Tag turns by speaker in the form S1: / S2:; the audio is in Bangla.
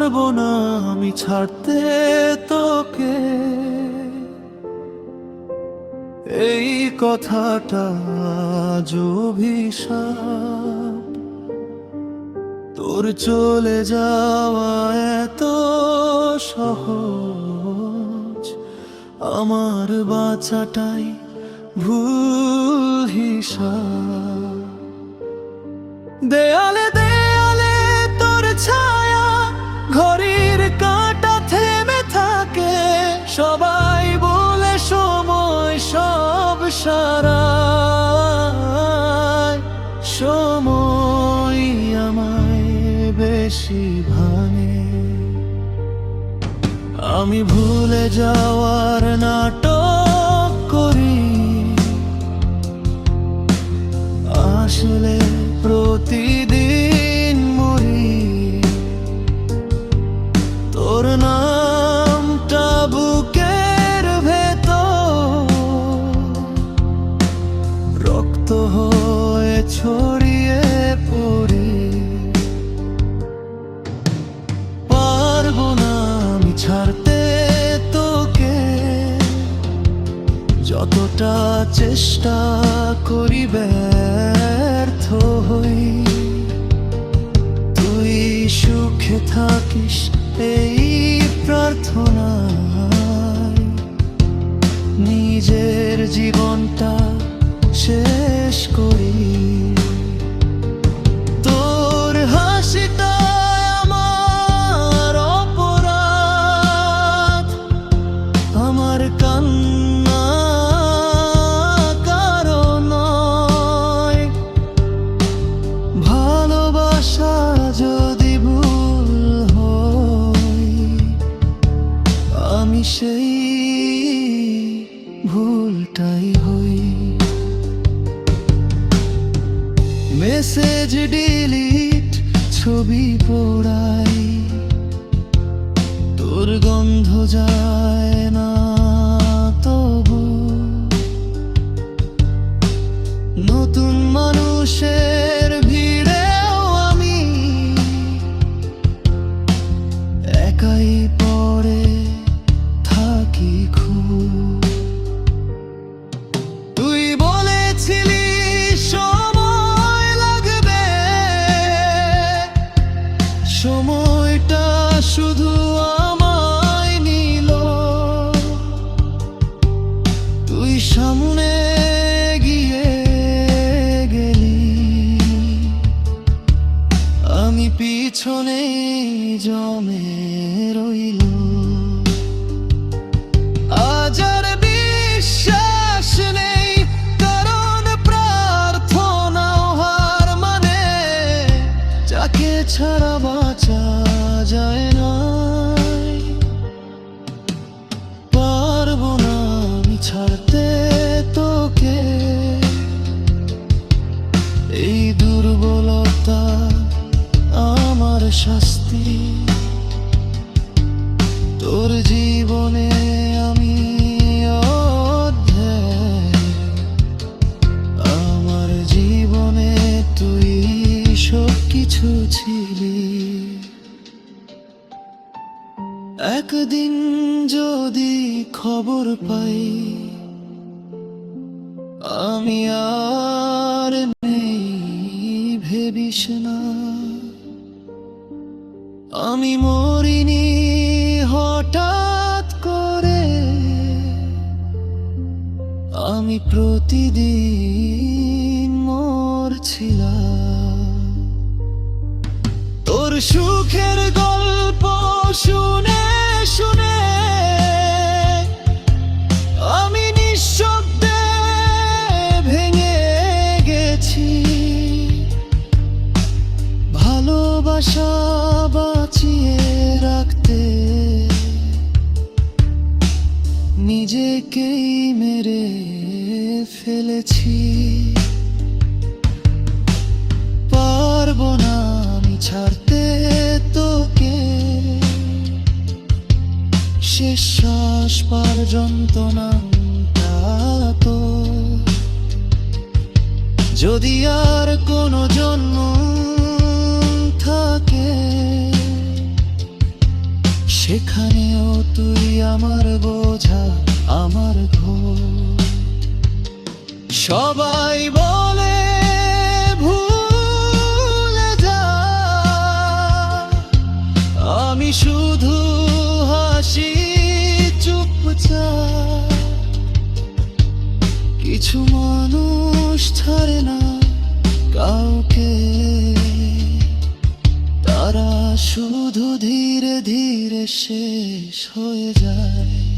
S1: পারবো না আমি ছাড়তে তোকে, এই কথাটা আজ অভিশাপ। তোর চলে যাওয়া এত সহজ, আমার বাঁচাটাই ভুল হিসাব। দেয়ালে দেয়ালে তোর ছায়া, ঘড়ির কাঁটা থেমে থাকে, সবাই বলে সময় সব সারায়। সময় আমায় বেশি ভাঙে, আমি ভুলে যাওয়ার নাটক করি, আসলে প্রতিদিন মরি। তোর নামটা বুকের ভেতর রক্ত হয়ে ছড়িয়ে পড়ি। পারবো না আমি ছাড়তে তোকে, যতটা চেষ্টা করি ব্যর্থ হই। তুই সুখে থাকিস এই প্রার্থনায়, নিজের জীবনটা শেষ করি। তোর হাসিটা আমার অপরাধ, আমার কান্না কারণ নয়। ভালোবাসা যদি ভুল হয়, আমি সেই ভুলটাই হই। মেসেজ ডিলিট, ছবি পোড়াই, তোর গন্ধ যায় না তবু। নতুন মানুষের ভিড়েও আমি একাই পড়ে থাকি খুব। তুই বলেছিলি সময় লাগবে, সময়টা শুধু আমায় নিল। তুই সামনে গিয়ে গেলি, আমি পিছনে জমে রইল। আজ আর বিশ্বাস নেই, কারণ প্রার্থনাও হার মানে। যাকে ছাড়া বাঁচা যায় না, পারবো না আমি ছাড়তে তোকে, এই দুর্বলতা আমার শাস্তি। তোর জীবনে আমি অধ্যায়, আমার জীবনে তুই সব কিছু ছিলি। একদিন যদি খবর পাই আমি আর নেই, ভেবিস না আমি মরিনি হঠাৎ করে। আমি প্রতিদিন মরছিলাম। তোর সুখের গল্প শুনে শুনে আমি নিঃশব্দে ভেঙে গেছি। ভালোবাসা বাঁচিয়ে রাখতে নিজেকেই মেরে ফেলেছি। পারবো না আমি ছাড়তে তোকে, শেষ শ্বাস পর্যন্তটা তো যদি আর কোনো জন্ম থাকে সেখানেও তুই আমার বোঝা, আমার ঘোর। সবাই বলে ভুলে যা, আমি শুধু হাসি চুপচাপ। কিছু মানুষ ছাড়ে না কাউকে, তারা শুধু ধীরে ধীরে শেষ হয়ে যায়।